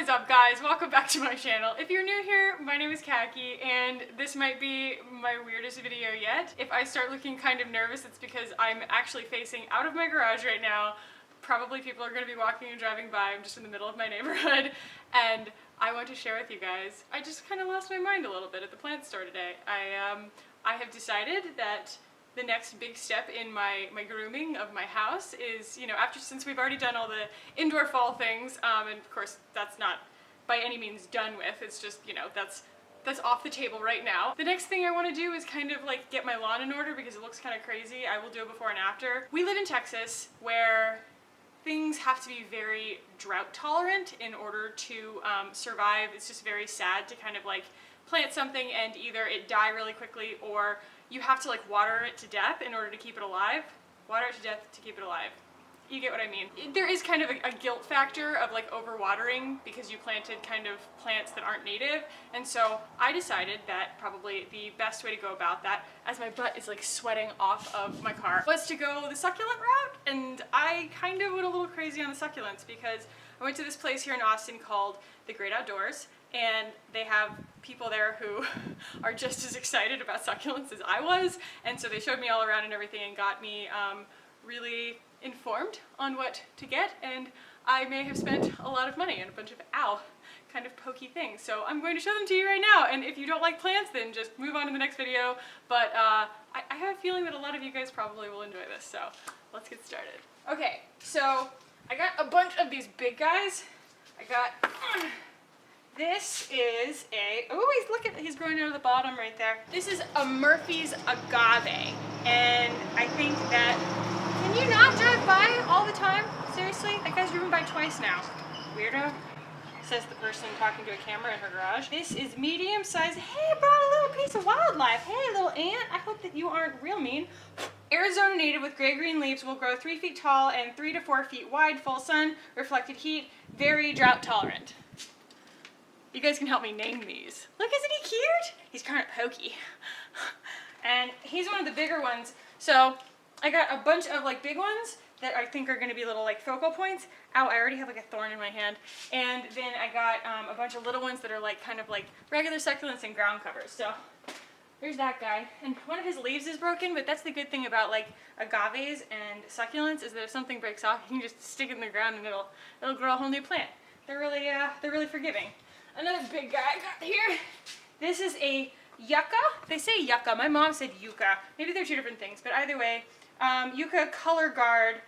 is up, guys? Welcome back to my channel. If you're new here, my name is Khaki, and this might be my weirdest video yet. If I start looking kind of nervous, it's because I'm actually facing out of my garage right now. Probably people are going to be walking and driving by. I'm just in the middle of my neighborhood, and I want to share with you guys. I just kind of lost my mind a little bit at the plant store today. I have decided that the next big step in my grooming of my house is, you know, since we've already done all the indoor fall things, and of course that's not by any means done with, it's just, you know, that's off the table right now. The next thing I want to do is kind of like get my lawn in order because it looks kind of crazy. I will do it before and after. We live in Texas where things have to be very drought tolerant in order to survive. It's just very sad to kind of like plant something and either it die really quickly or you have to like water it to death in order to keep it alive. Water it to death to keep it alive. You get what I mean. There is kind of a guilt factor of like overwatering because you planted kind of plants that aren't native. And so I decided that probably the best way to go about that, as my butt is like sweating off of my car, was to go the succulent route. And I kind of went a little crazy on the succulents because I went to this place here in Austin called The Great Outdoors, and they have people there who are just as excited about succulents as I was, and so they showed me all around and everything and got me really informed on what to get, and I may have spent a lot of money on a bunch of kind of pokey things. So I'm going to show them to you right now, and if you don't like plants, then just move on to the next video, but I have a feeling that a lot of you guys probably will enjoy this, so let's get started. Okay, so I got a bunch of these big guys. I got this is he's growing out of the bottom right there. This is a Murphy's Agave, and I think that, can you not drive by all the time? Seriously? That guy's driven by twice now. Weirdo, says the person talking to a camera in her garage. This is medium size. Hey, I brought a little piece of wildlife. Hey, little ant, I hope that you aren't real mean. Arizona native with gray-green leaves, will grow 3 feet tall and 3 to 4 feet wide, full sun, reflected heat, very drought tolerant. You guys can help me name these. Look, isn't he cute? He's kind of pokey. And he's one of the bigger ones. So I got a bunch of like big ones that I think are going to be little like focal points. Ow, I already have like a thorn in my hand. And then I got a bunch of little ones that are like kind of like regular succulents and ground covers. So there's that guy. And one of his leaves is broken, but that's the good thing about like agaves and succulents is that if something breaks off, you can just stick it in the ground and it'll grow a whole new plant. They're really forgiving. Another big guy I got here. This is a Yucca. They say Yucca. My mom said Yucca. Maybe they're two different things, but either way, Yucca color guard,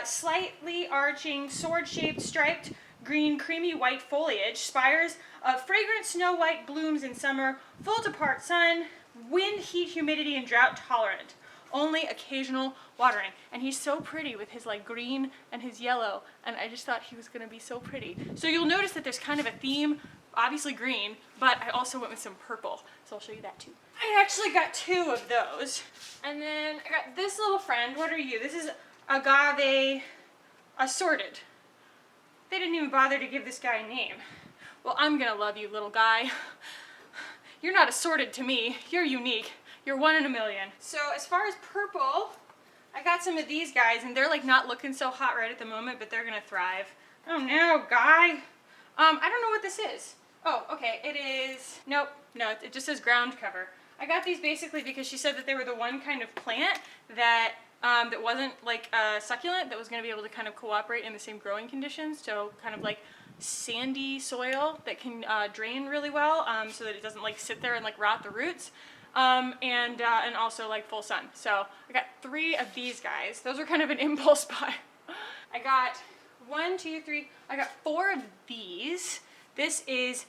slightly arching, sword-shaped, striped green, creamy white foliage, spires of fragrant snow white blooms in summer, full to part sun, wind, heat, humidity, and drought tolerant. Only occasional watering. And he's so pretty with his like green and his yellow, and I just thought he was gonna be so pretty. So you'll notice that there's kind of a theme, obviously green, but I also went with some purple, so I'll show you that too. I actually got 2 of those. And then I got this little friend. What are you? This is Agave assorted. They didn't even bother to give this guy a name. Well, I'm gonna love you, little guy. You're not assorted to me. You're unique. You're 1 in a million. So as far as purple, I got some of these guys, and they're like not looking so hot right at the moment, but they're gonna thrive. Oh no, guy. I don't know what this is. Oh, okay, it is, no, it just says ground cover. I got these basically because she said that they were the one kind of plant that that wasn't like a succulent that was gonna be able to kind of cooperate in the same growing conditions, so kind of like sandy soil that can drain really well, so that it doesn't like sit there and like rot the roots. And also like full sun. So I got 3 of these guys. Those were kind of an impulse buy. I got 1, 2, 3, I got 4 of these. This is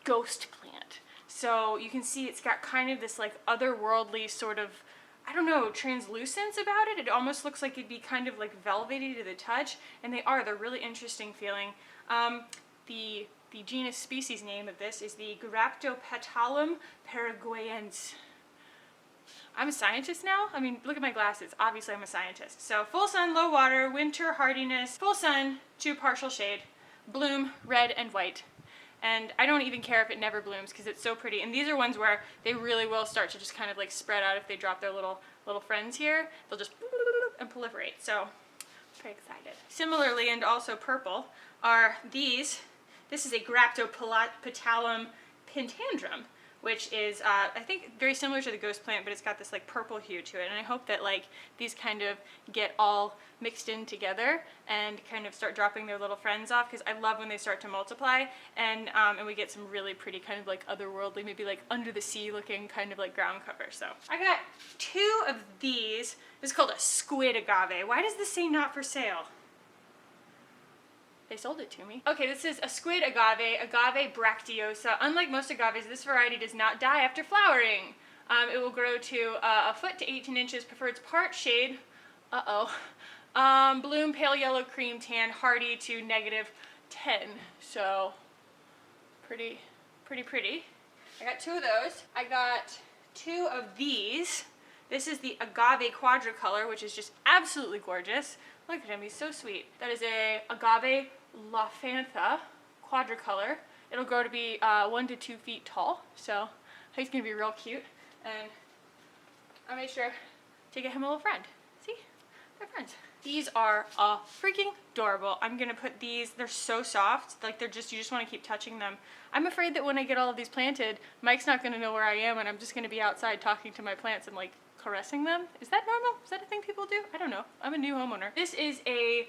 ghost plant. So you can see it's got kind of this like otherworldly sort of, I don't know, translucence about it. It almost looks like it'd be kind of like velvety to the touch, and they're really interesting feeling. The genus species name of this is the Graptopetalum paraguayense. I'm a scientist now? I mean, look at my glasses. Obviously I'm a scientist. So full sun, low water, winter hardiness, full sun to partial shade, bloom red and white. And I don't even care if it never blooms because it's so pretty. And these are ones where they really will start to just kind of like spread out if they drop their little friends here. They'll just and proliferate. So, very excited. Similarly, and also purple, are these This is a Graptopetalum pentandrum, which is, I think, very similar to the ghost plant, but it's got this like purple hue to it. And I hope that like these kind of get all mixed in together and kind of start dropping their little friends off, because I love when they start to multiply, and we get some really pretty kind of like otherworldly, maybe like under the sea looking kind of like ground cover. So I got 2 of these. This is called a squid agave. Why does this say not for sale? They sold it to me. Okay, this is a squid agave, Agave bracteosa. Unlike most agaves, this variety does not die after flowering. It will grow to a foot to 18 inches, prefers part shade. Bloom pale yellow cream tan, hardy to -10. So pretty. I got 2 of those. I got 2 of these. This is the Agave quadricolor, which is just absolutely gorgeous. Look at him, he's so sweet. That is a Agave Lafantha quadricolor. It'll grow to be 1 to 2 feet tall, so he's gonna be real cute. And I made sure to get him a little friend. See, they're friends. These are freaking adorable. I'm gonna put these, they're so soft, like you just wanna keep touching them. I'm afraid that when I get all of these planted, Mike's not gonna know where I am, and I'm just gonna be outside talking to my plants and like caressing them. Is that normal? Is that a thing people do? I don't know. I'm a new homeowner. This is a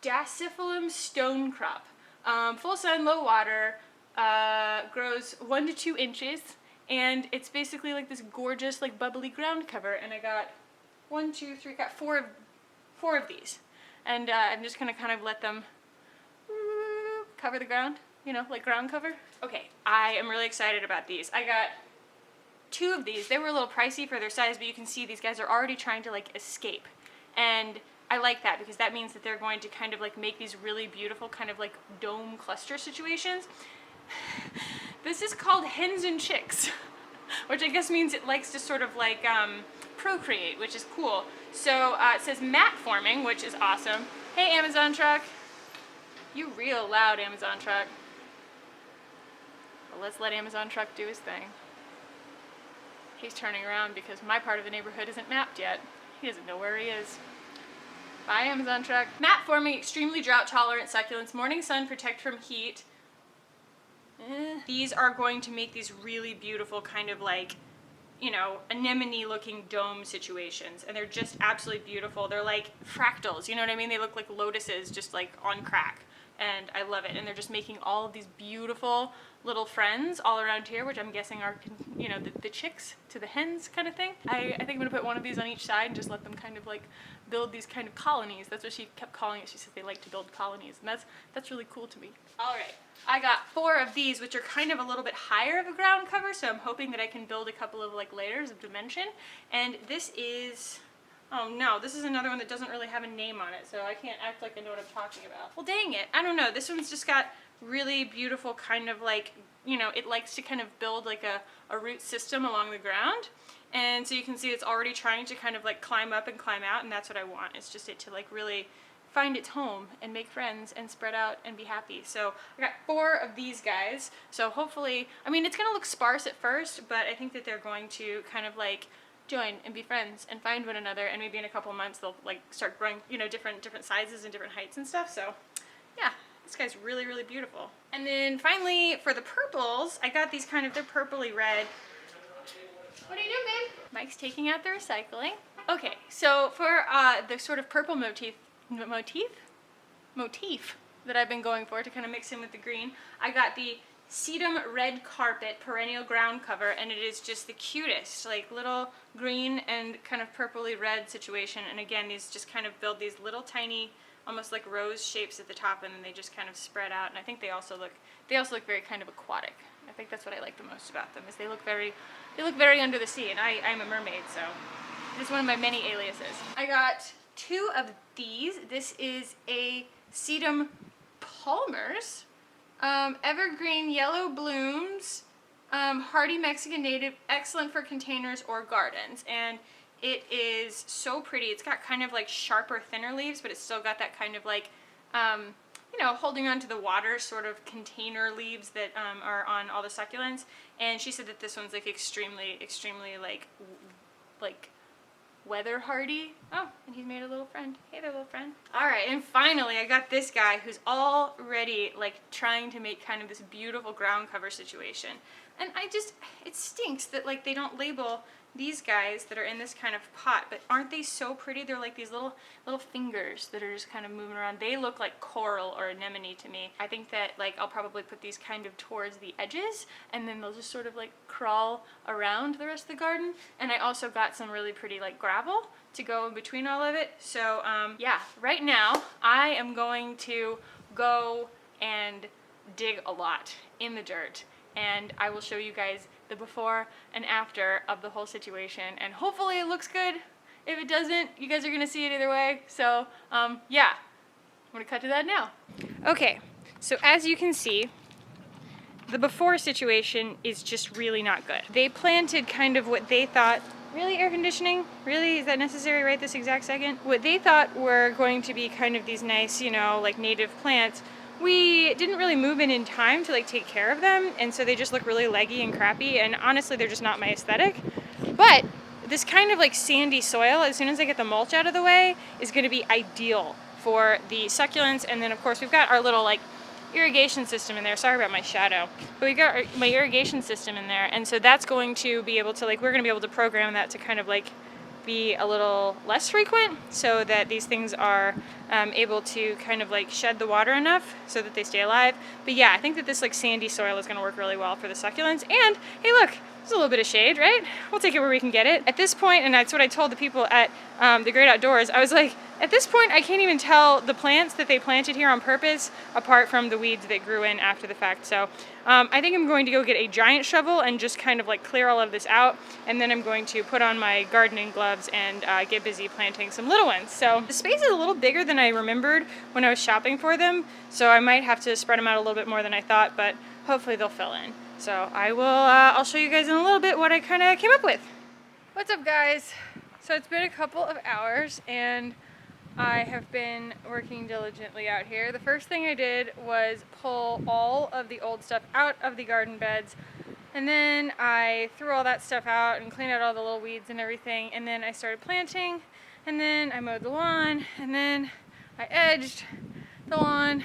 Dasyphilum stone crop. Full sun, low water, grows 1 to 2 inches, and it's basically like this gorgeous, like bubbly ground cover. And I got 1, 2, 3, got 4 of these. And I'm just gonna kind of let them cover the ground, you know, like ground cover. Okay, I am really excited about these. I got 2 of these. They were a little pricey for their size, but you can see these guys are already trying to like escape. And I like that, because that means that they're going to kind of like make these really beautiful kind of like dome cluster situations. This is called hens and chicks, which I guess means it likes to sort of like procreate, which is cool. So it says mat forming, which is awesome. Hey, Amazon truck. You real loud, Amazon truck. Well, let's let Amazon truck do his thing. He's turning around because my part of the neighborhood isn't mapped yet. He doesn't know where he is. Bye, Amazon truck. Mat forming, extremely drought tolerant succulents. Morning sun, protect from heat. These are going to make these really beautiful kind of like, you know, anemone looking dome situations. And they're just absolutely beautiful. They're like fractals, you know what I mean? They look like lotuses just like on crack. And I love it. And they're just making all of these beautiful little friends all around here, which I'm guessing are, you know, the chicks to the hens kind of thing. I think I'm gonna put one of these on each side and just let them kind of like build these kind of colonies. That's what she kept calling it. She says they like to build colonies, and that's really cool to me. All right, I got 4 of these, which are kind of a little bit higher of a ground cover, so I'm hoping that I can build a couple of like layers of dimension. And this is, oh no, this is another one that doesn't really have a name on it, so I can't act like I know what I'm talking about. Well, dang it, I don't know. This one's just got really beautiful kind of like, you know, it likes to kind of build like a root system along the ground. And so you can see it's already trying to kind of like climb up and climb out, and that's what I want. It's just it to like really find its home and make friends and spread out and be happy. So I got 4 of these guys. So hopefully, I mean, it's gonna look sparse at first, but I think that they're going to kind of like join and be friends and find one another, and maybe in a couple of months they'll like start growing, you know, different sizes and different heights and stuff. So yeah, this guy's really, really beautiful. And then finally for the purples, I got these kind of, they're purpley red. What are you doing, babe? Mike's taking out the recycling. Okay, so for the sort of purple motif that I've been going for to kind of mix in with the green, I got the Sedum Red Carpet Perennial Ground Cover, and it is just the cutest, like little green and kind of purpley red situation. And again, these just kind of build these little tiny, almost like rose shapes at the top, and then they just kind of spread out. And I think they also look very kind of aquatic. I think that's what I like the most about them, is they look very under the sea, and I'm a mermaid, so it's one of my many aliases. I got 2 of these. This is a Sedum Palmers, evergreen yellow blooms, hardy Mexican native, excellent for containers or gardens. And it is so pretty. It's got kind of like sharper, thinner leaves, but it's still got that kind of like, you know, holding on to the water sort of container leaves that are on all the succulents. And she said that this one's like extremely like weather hardy. Oh, and he's made a little friend. Hey there, little friend. All right, and finally I got this guy who's already like trying to make kind of this beautiful ground cover situation. And it stinks that like they don't label these guys that are in this kind of pot, but aren't they so pretty? They're like these little fingers that are just kind of moving around. They look like coral or anemone to me. I think that like I'll probably put these kind of towards the edges, and then they'll just sort of like crawl around the rest of the garden. And I also got some really pretty like gravel to go in between all of it. So yeah, right now I am going to go and dig a lot in the dirt, and I will show you guys the before and after of the whole situation, and hopefully it looks good. If it doesn't, you guys are gonna see it either way. So yeah, I'm gonna cut to that now. Okay, so as you can see, the before situation is just really not good. They planted kind of what they thought, really air conditioning? Really, is that necessary right this exact second? What they thought were going to be kind of these nice, you know, like native plants. We didn't really move in time to like take care of them, and so they just look really leggy and crappy, and honestly they're just not my aesthetic. But this kind of like sandy soil, as soon as I get the mulch out of the way, is going to be ideal for the succulents. And then of course we've got our little like irrigation system in there. Sorry about my shadow, but we've got my irrigation system in there, and so that's going to be able to like, we're going to be able to program that to kind of like be a little less frequent, so that these things are able to kind of like shed the water enough so that they stay alive. But yeah, I think that this like sandy soil is going to work really well for the succulents. And hey look, there's a little bit of shade, right? We'll take it where we can get it. At this point, and that's what I told the people at the Great Outdoors, I was like, at this point I can't even tell the plants that they planted here on purpose apart from the weeds that grew in after the fact. So I think I'm going to go get a giant shovel and just kind of like clear all of this out, and then I'm going to put on my gardening gloves and get busy planting some little ones. So the space is a little bigger than I remembered when I was shopping for them, so I might have to spread them out a little bit more than I thought, but hopefully they'll fill in. So I will, I'll show you guys in a little bit what I kind of came up with. What's up guys? So it's been a couple of hours and I have been working diligently out here. The first thing I did was pull all of the old stuff out of the garden beds, and then I threw all that stuff out and cleaned out all the little weeds and everything, and then I started planting, and then I mowed the lawn, and then I edged the lawn,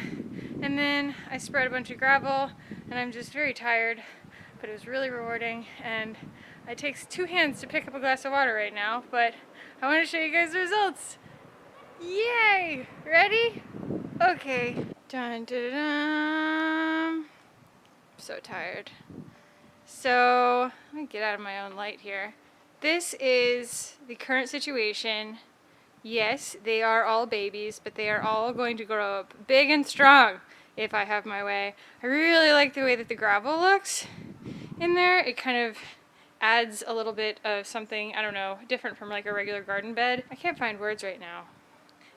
and then I spread a bunch of gravel, and I'm just very tired, but it was really rewarding, and it takes 2 hands to pick up a glass of water right now, but I want to show you guys the results. Yay! Ready? Okay. Dun, dun, dun, dun. I'm so tired. So, let me get out of my own light here. This is the current situation. Yes, they are all babies, but they are all going to grow up big and strong if I have my way. I really like the way that the gravel looks in there. It kind of adds a little bit of something, I don't know, different from like a regular garden bed. I can't find words right now.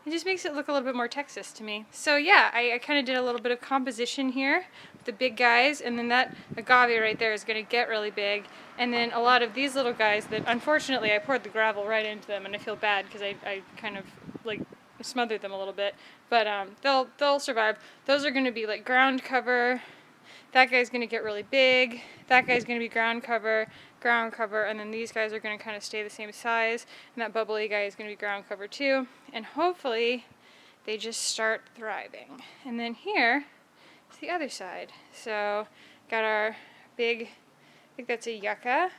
It just makes it look a little bit more Texas to me. So yeah, I kind of did a little bit of composition here with the big guys, and then that agave right there is going to get really big. And then a lot of these little guys that unfortunately I poured the gravel right into them, and I feel bad because I kind of like smothered them a little bit. But they'll survive. Those are going to be like ground cover. That guy's going to get really big. That guy's going to be ground cover, and then these guys are going to kind of stay the same size, and that bubbly guy is going to be ground cover too, and hopefully they just start thriving. And then here is the other side. So got our big, I think that's a Yucca,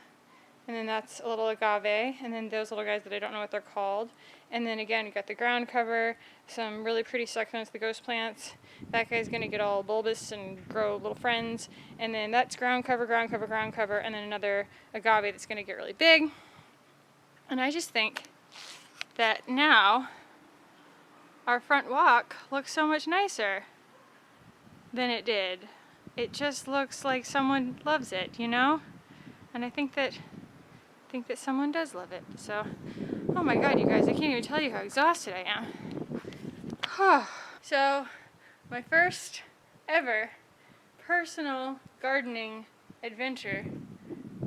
and then that's a little agave, and then those little guys that I don't know what they're called. And then again, we got the ground cover, some really pretty succulents, the ghost plants. That guy's going to get all bulbous and grow little friends. And then that's ground cover, ground cover, ground cover, and then another agave that's going to get really big. And I just think that now our front walk looks so much nicer than it did. It just looks like someone loves it, you know? And I think that someone does love it. So, oh my god, you guys, I can't even tell you how exhausted I am. So, my first ever personal gardening adventure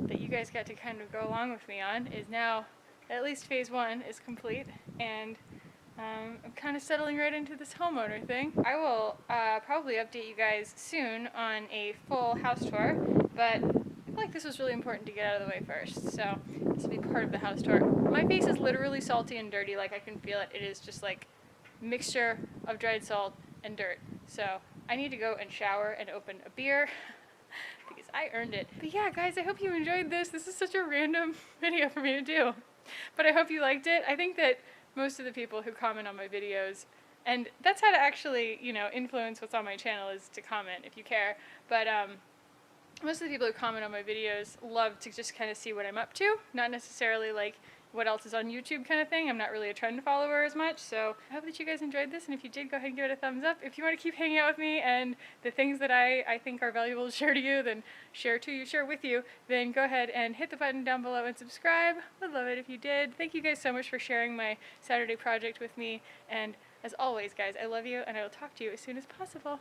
that you guys got to kind of go along with me on is now, at least phase 1 is complete, and I'm kind of settling right into this homeowner thing. I will probably update you guys soon on a full house tour, but feel like this was really important to get out of the way first, so this will be part of the house tour. My face is literally salty and dirty, like I can feel it. It is just like mixture of dried salt and dirt. So I need to go and shower and open a beer because I earned it. But yeah, guys, I hope you enjoyed this. This is such a random video for me to do, but I hope you liked it. I think that most of the people who comment on my videos, and that's how to actually, you know, influence what's on my channel, is to comment if you care. But most of the people who comment on my videos love to just kind of see what I'm up to, not necessarily like what else is on YouTube kind of thing. I'm not really a trend follower as much, so I hope that you guys enjoyed this, and if you did, go ahead and give it a thumbs up. If you want to keep hanging out with me and the things that I think are valuable to share to you, then share with you, then go ahead and hit the button down below and subscribe. Would love it if you did. Thank you guys so much for sharing my Saturday project with me, and as always, guys, I love you, and I will talk to you as soon as possible.